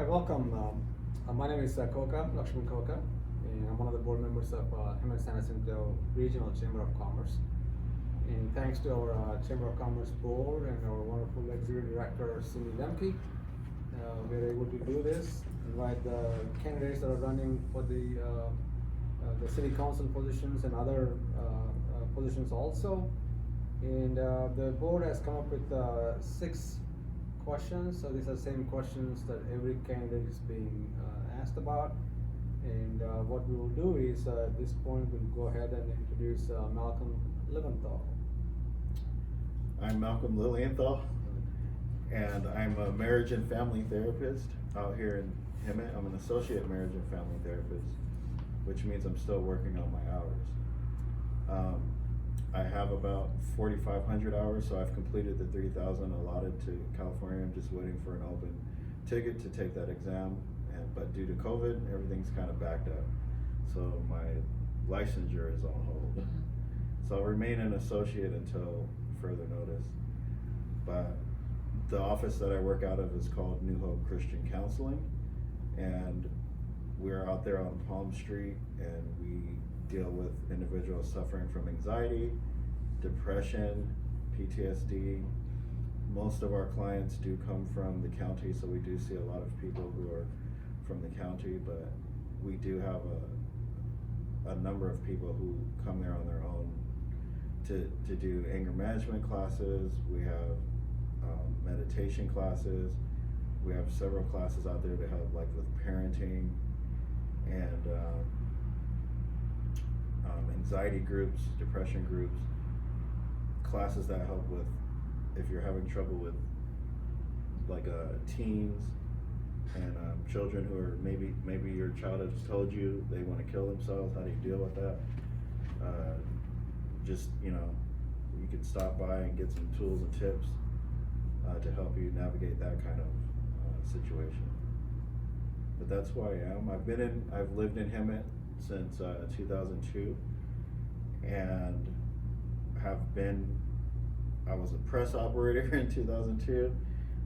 Hi, welcome. My name is Lakshman Koka, and I'm one of the board members of Hemet San Jacinto Regional Chamber of Commerce. And thanks to our Chamber of Commerce board and our wonderful executive director, Cindy Lemke, we're able to do this, invite the candidates that are running for the city council positions and other positions also. And the board has come up with 6 questions. So these are the same questions that every candidate is being asked about. And what we will do is at this point we'll go ahead and introduce Malcolm Lilienthal. I'm Malcolm Lilienthal, and I'm a marriage and family therapist out here in Hemet. I'm an associate marriage and family therapist, which means I'm still working on my hours. I have about 4,500 hours, so I've completed the 3,000 allotted to California. I'm just waiting for an open ticket to take that exam, but due to COVID, everything's kind of backed up. So my licensure is on hold. So I'll remain an associate until further notice. But the office that I work out of is called New Hope Christian Counseling, and we're out there on Palm Street, and we deal with individuals suffering from anxiety, depression, PTSD. Most of our clients do come from the county, so we do see a lot of people who are from the county, but we do have a number of people who come there on their own to do anger management classes. We have meditation classes. We have several classes out there to help like with parenting and anxiety groups, depression groups, classes that help with if you're having trouble with like teens and children who are maybe your child has told you they want to kill themselves. How do you deal with that? Just you can stop by and get some tools and tips to help you navigate that kind of situation. But that's who I am. I've lived in Hemet since 2002, and I was a press operator in 2002,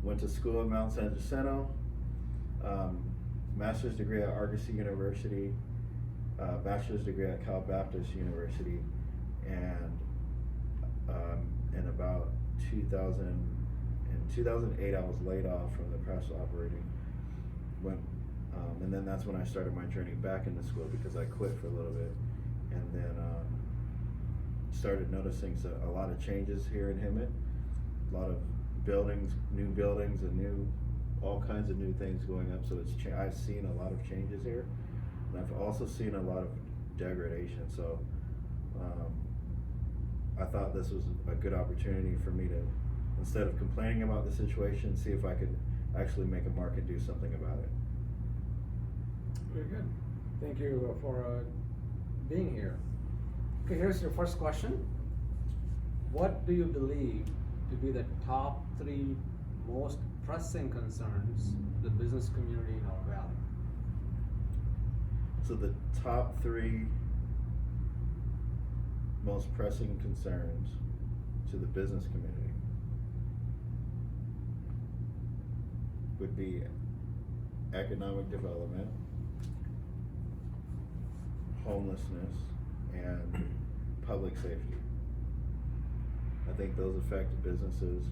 went to school at Mount San Jacinto, master's degree at Argosy University, bachelor's degree at Cal Baptist University, and in about 2008 I was laid off from the press operating, and then that's when I started my journey back into school because I quit for a little bit, and then started noticing a lot of changes here in Hemet, a lot of new buildings and all kinds of new things going up. So I've seen a lot of changes here, and I've also seen a lot of degradation. So I thought this was a good opportunity for me to, instead of complaining about the situation, see if I could actually make a mark and do something about it. Very good. Thank you for being here. Okay, here's your first question. What do you believe to be the top 3 most pressing concerns of the business community in our valley? So the top 3 most pressing concerns to the business community would be economic development, homelessness, and public safety. I think those affect businesses.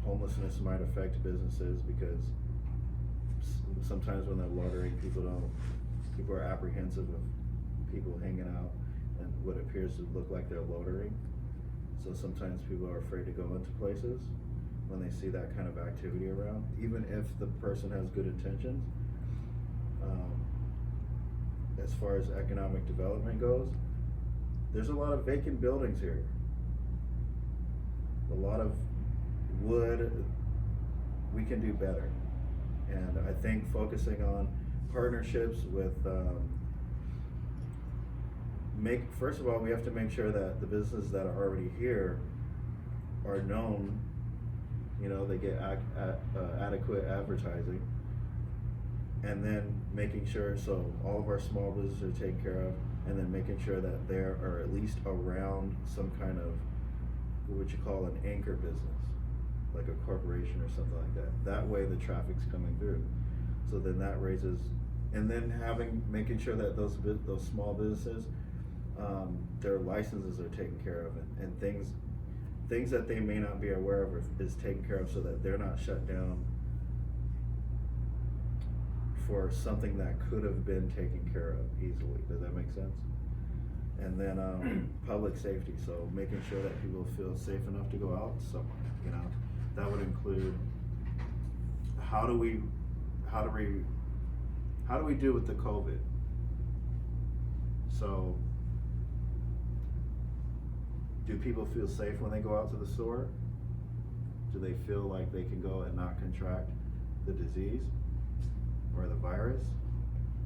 Homelessness might affect businesses because sometimes when they're loitering, people are apprehensive of people hanging out and what appears to look like they're loitering. So sometimes people are afraid to go into places when they see that kind of activity around, even if the person has good intentions. As far as economic development goes, there's a lot of vacant buildings here. A lot of wood. We can do better. And I think focusing on partnerships with, first of all, we have to make sure that the businesses that are already here are known, they get adequate advertising. And then making sure, so all of our small businesses are taken care of, and then making sure that there are at least around some kind of what you call an anchor business. like a corporation or something like that. That way the traffic's coming through. So then that raises, and then making sure that those small businesses, their licenses are taken care of, and things that they may not be aware of is taken care of, so that they're not shut down for something that could have been taken care of easily. Does that make sense? And then public safety, so making sure that people feel safe enough to go out somewhere, you know. That would include, how do we do with the COVID? So, do people feel safe when they go out to the store? Do they feel like they can go and not contract the disease or the virus?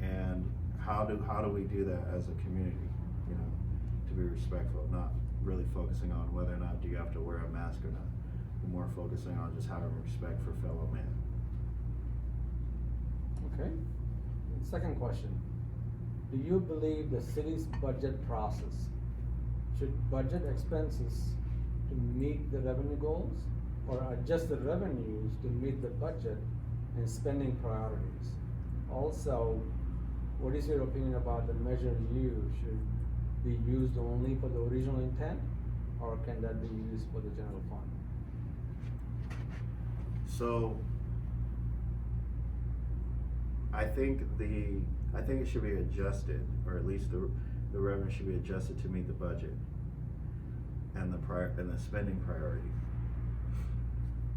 And how do we do that as a community, you know, to be respectful, not really focusing on whether or not do you have to wear a mask or not, but more focusing on just having respect for fellow man. Okay. Second question. Do you believe the city's budget process should budget expenses to meet the revenue goals, or adjust the revenues to meet the budget and spending priorities? Also, what is your opinion about the Measure U? Should be used only for the original intent, or can that be used for the general fund? So, I think it should be adjusted, or at least the revenue should be adjusted to meet the budget and the spending priority.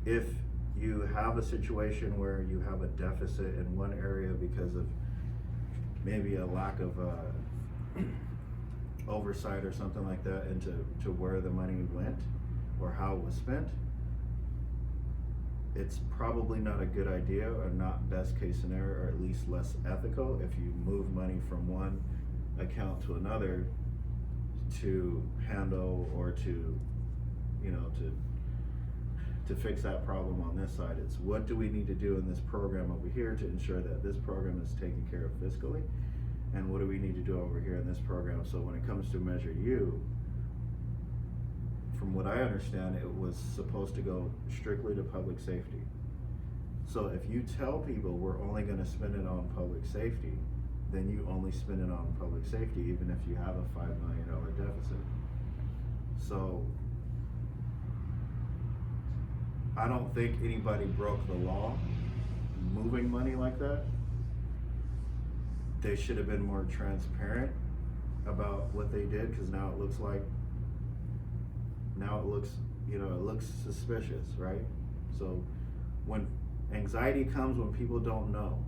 If you have a situation where you have a deficit in one area because of maybe a lack of oversight or something like that into where the money went or how it was spent, it's probably not a good idea, or not best case scenario, or at least less ethical, if you move money from one account to another to handle, or to, you know, to fix that problem on this side. It's what do we need to do in this program over here to ensure that this program is taken care of fiscally, and what do we need to do over here in this program? So when it comes to Measure U, from what I understand, it was supposed to go strictly to public safety. So if you tell people we're only gonna spend it on public safety, then you only spend it on public safety, even if you have a $5 million deficit. So, I don't think anybody broke the law moving money like that. They should have been more transparent about what they did, because now it looks, you know, it looks suspicious, right? So when anxiety comes when people don't know.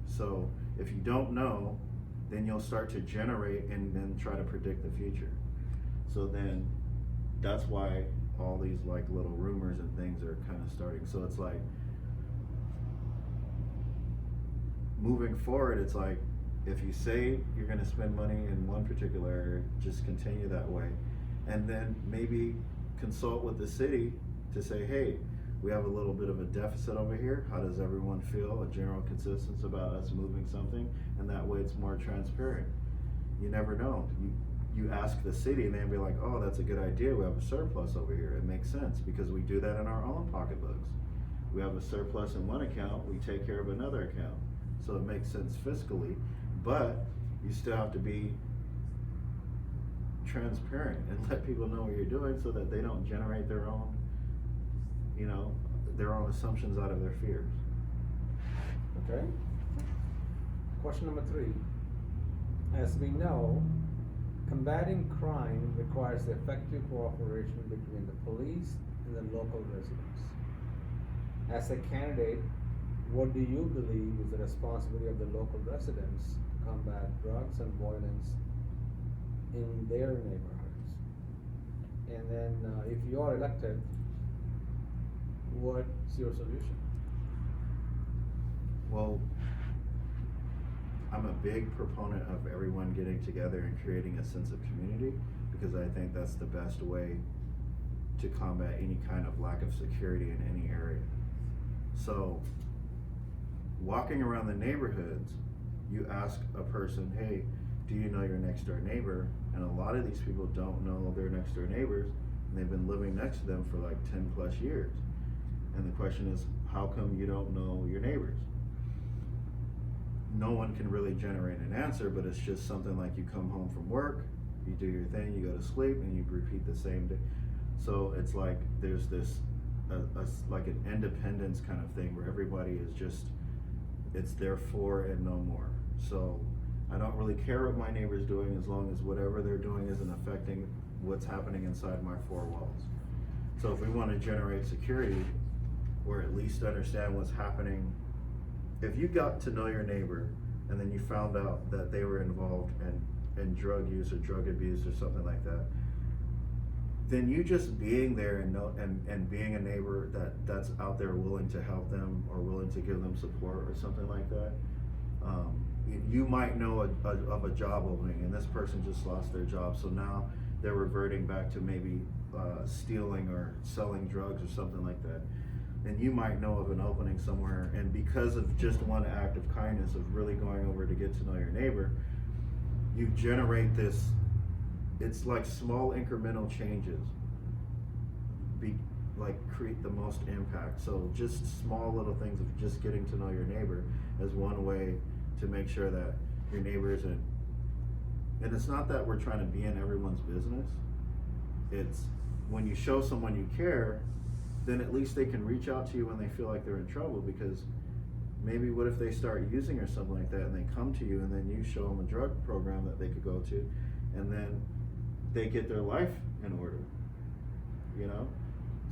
So if you don't know, then you'll start to generate and then try to predict the future. So then that's why all these like little rumors and things are kind of starting. So it's like, moving forward, it's like, if you say you're gonna spend money in one particular area, just continue that way. And then maybe consult with the city to say, hey, we have a little bit of a deficit over here. How does everyone feel? A general consensus about us moving something, and that way it's more transparent. You never know. You ask the city and they'll be like, oh, that's a good idea. We have a surplus over here. It makes sense because we do that in our own pocketbooks. We have a surplus in one account, we take care of another account. So it makes sense fiscally, but you still have to be transparent and let people know what you're doing so that they don't generate their own, you know, their own assumptions out of their fears. Okay. Question number 3. As we know, combating crime requires effective cooperation between the police and the local residents. As a candidate, what do you believe is the responsibility of the local residents to combat drugs and violence in their neighborhoods? And then if you are elected, what's your solution? Well, I'm a big proponent of everyone getting together and creating a sense of community, because I think that's the best way to combat any kind of lack of security in any area. So, walking around the neighborhoods, you ask a person, hey, do you know your next door neighbor? And a lot of these people don't know their next door neighbors, and they've been living next to them for like 10 plus years. And the question is, how come you don't know your neighbors? No one can really generate an answer, but it's just something like you come home from work, you do your thing, you go to sleep, and you repeat the same day. So it's like there's this like an independence kind of thing where everybody is just, it's their for and no more. So I don't really care what my neighbor's doing as long as whatever they're doing isn't affecting what's happening inside my four walls. So if we want to generate security, or at least understand what's happening, if you got to know your neighbor and then you found out that they were involved in drug use or drug abuse or something like that, then you just being there and being a neighbor that's out there willing to help them or willing to give them support or something like that, you might know of a job opening and this person just lost their job, so now they're reverting back to maybe stealing or selling drugs or something like that. And you might know of an opening somewhere, and because of just one act of kindness of really going over to get to know your neighbor, you generate this, it's like small incremental changes create the most impact. So just small little things of just getting to know your neighbor is one way to make sure that your neighbor isn't, and it's not that we're trying to be in everyone's business, it's when you show someone you care, then at least they can reach out to you when they feel like they're in trouble, because maybe what if they start using or something like that and they come to you and then you show them a drug program that they could go to and then they get their life in order, you know?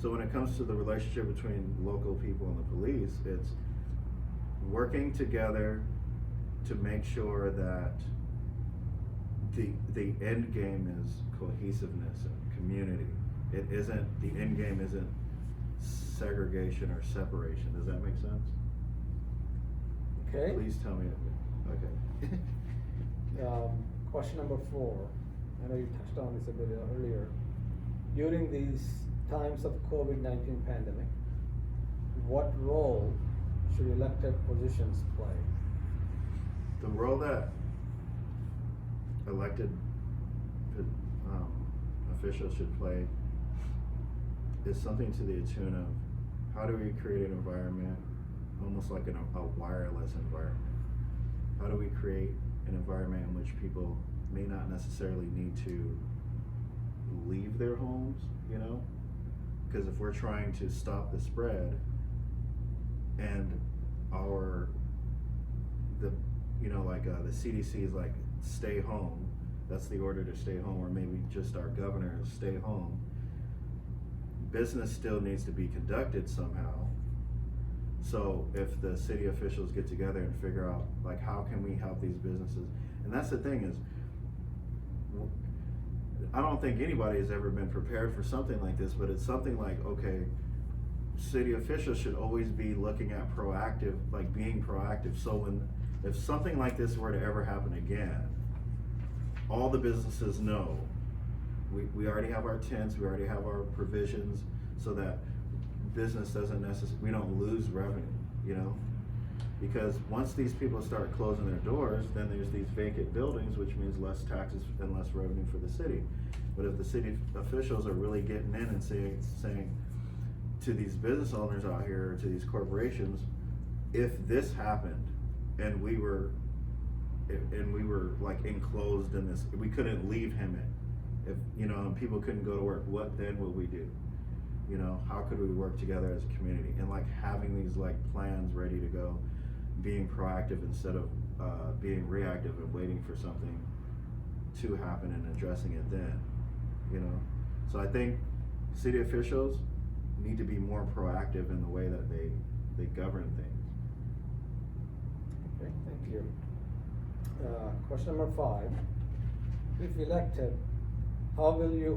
So when it comes to the relationship between local people and the police, it's working together to make sure that the end game is cohesiveness and community. It isn't, the end game isn't segregation or separation. Does that make sense? Okay. Please tell me. Okay. Question number 4. I know you touched on this a bit earlier. During these times of COVID-19 pandemic, what role should elected positions play? The role that elected officials should play is something to the tune of, how do we create an environment, almost like a wireless environment? How do we create an environment in which people may not necessarily need to leave their homes, you know? Because if we're trying to stop the spread and the CDC is like, stay home, that's the order to stay home, or maybe just our governor is stay home, business still needs to be conducted somehow. So if the city officials get together and figure out, like, how can we help these businesses? And that's the thing is, I don't think anybody has ever been prepared for something like this, but it's something like, okay, city officials should always be looking at proactive, like being proactive. So if something like this were to ever happen again, all the businesses know, we already have our tents, we already have our provisions, so that business doesn't necessarily, we don't lose revenue, you know? Because once these people start closing their doors, then there's these vacant buildings, which means less taxes and less revenue for the city. But if the city officials are really getting in and saying to these business owners out here, or to these corporations, if this happened and we were like enclosed in this, we couldn't leave Hemet, if, you know, and people couldn't go to work, what then would we do? You know, how could we work together as a community? And like having these like plans ready to go, being proactive instead of being reactive and waiting for something to happen and addressing it then, you know? So I think city officials need to be more proactive in the way that they govern things. Okay, thank you. Question number 5. If elected, how will you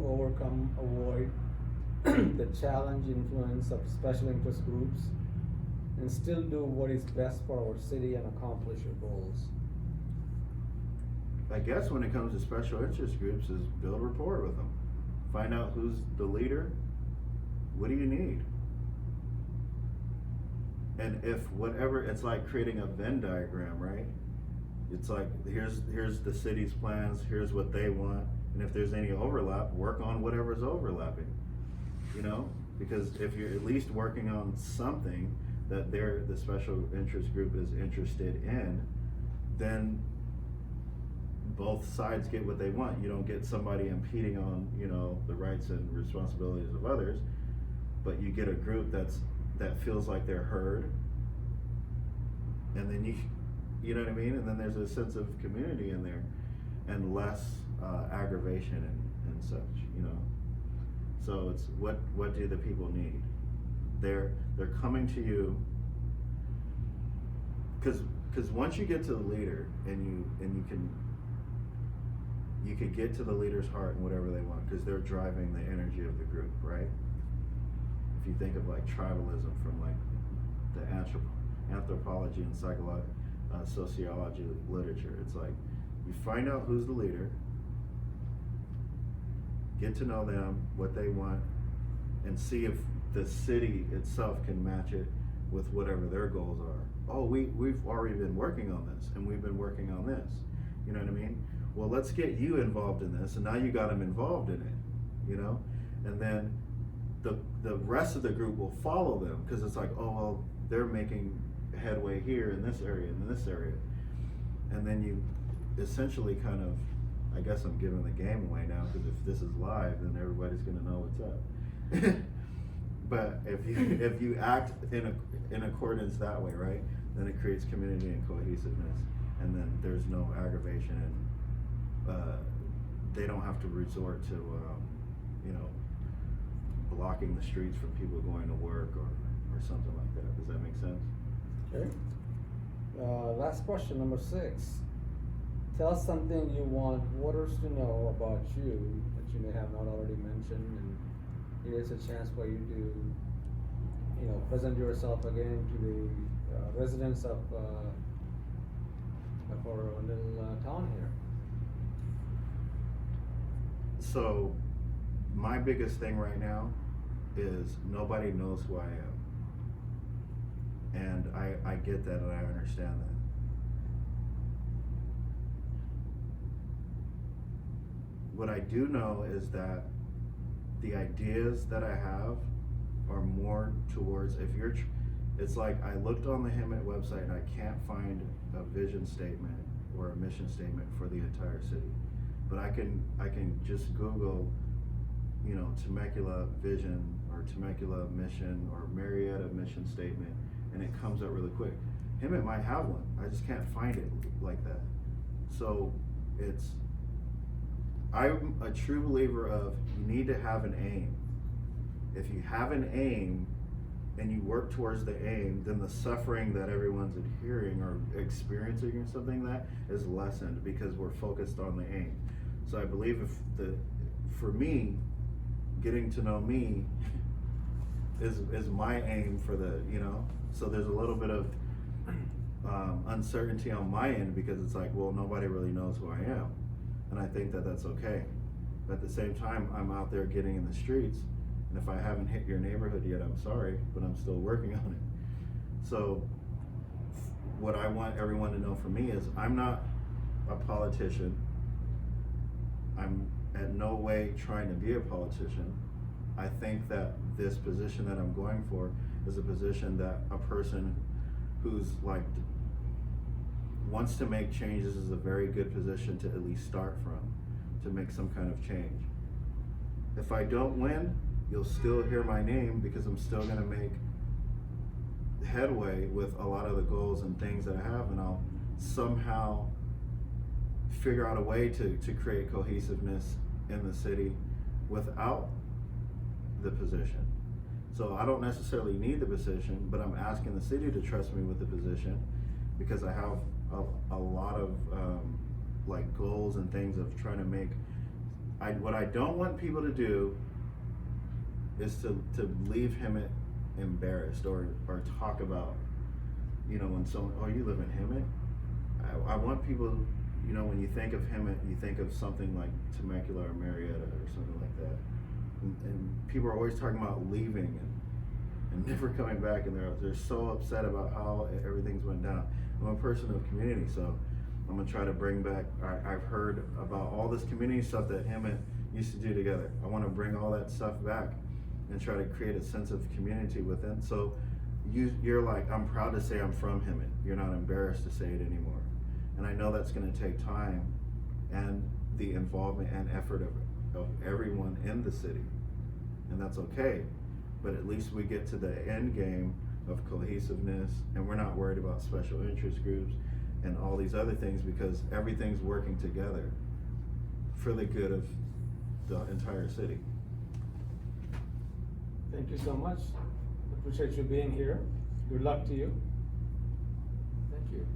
avoid the challenge influence of special interest groups and still do what is best for our city and accomplish your goals? I guess when it comes to special interest groups is build rapport with them. Find out who's the leader. What do you need? And if whatever, it's like creating a Venn diagram, right? It's like, here's the city's plans, here's what they want, and if there's any overlap, work on whatever's overlapping, you know? Because if you're at least working on something that the special interest group is interested in, then both sides get what they want. You don't get somebody impeding on, you know, the rights and responsibilities of others, but you get a group that feels like they're heard, and then you know what I mean? And then there's a sense of community in there, and less aggravation and such, you know. So it's what do the people need? They're coming to you because once you get to the leader and you can get to the leader's heart and whatever they want, because they're driving the energy of the group, right? If you think of like tribalism from like the anthropology and sociology literature, it's like you find out who's the leader, get to know them, what they want, and see if the city itself can match it with whatever their goals are. Oh, we've already been working on this, and we've been working on this. You know what I mean? Well, let's get you involved in this, and now you got them involved in it, you know? And then the rest of the group will follow them, because it's like, oh, well, they're making headway here in this area and in this area. And then you essentially kind of, I guess I'm giving the game away now, because if this is live, then everybody's gonna know what's up. But if you act in accordance that way, right, then it creates community and cohesiveness, and then there's no aggravation, and they don't have to resort to you know, blocking the streets from people going to work or something like that. Does that make sense? Okay. Last question, number 6. Tell us something you want voters to know about you that you may have not already mentioned, and here's a chance for you to, you know, present yourself again to the residents of our little town here. So, my biggest thing right now is nobody knows who I am. And I get that, and I understand that. What I do know is that the ideas that I have are more towards, it's like I looked on the Hemet website and I can't find a vision statement or a mission statement for the entire city. But I can just Google, you know, Temecula vision or Temecula mission or Marietta mission statement, and it comes up really quick. Hemet might have one, I just can't find it like that. So I'm a true believer of, you need to have an aim. If you have an aim and you work towards the aim, then the suffering that everyone's adhering or experiencing or something that is lessened, because we're focused on the aim. So I believe for me, getting to know me is my aim for the, you know, so there's a little bit of uncertainty on my end, because it's like, well, nobody really knows who I am. And I think that that's okay. But at the same time, I'm out there getting in the streets, and if I haven't hit your neighborhood yet, I'm sorry, but I'm still working on it. So what I want everyone to know from me is, I'm not a politician. I'm at no way trying to be a politician. I think that this position that I'm going for is a position that a person who's like wants to make changes is a very good position to at least start from, to make some kind of change. If I don't win, you'll still hear my name, because I'm still gonna make headway with a lot of the goals and things that I have, and I'll somehow figure out a way to create cohesiveness in the city without the position. So I don't necessarily need the position, but I'm asking the city to trust me with the position, because I have a lot of like goals and things of trying to make. What I don't want people to do is to leave Hemet embarrassed or talk about, you know, when someone, oh, you live in Hemet? I want people, you know, when you think of Hemet, you think of something like Temecula or Marietta or something like that. And people are always talking about leaving and never coming back, and they're so upset about how everything's went down. I'm a person of community, so I'm gonna try to bring back, I've heard about all this community stuff that Hemet used to do together. I wanna bring all that stuff back and try to create a sense of community within. So you're like, I'm proud to say I'm from Hemet. You're not embarrassed to say it anymore. And I know that's going to take time and the involvement and effort of everyone in the city. And that's okay. But at least we get to the end game of cohesiveness, and we're not worried about special interest groups and all these other things, because everything's working together for the good of the entire city. Thank you so much. Appreciate you being here. Good luck to you. Thank you.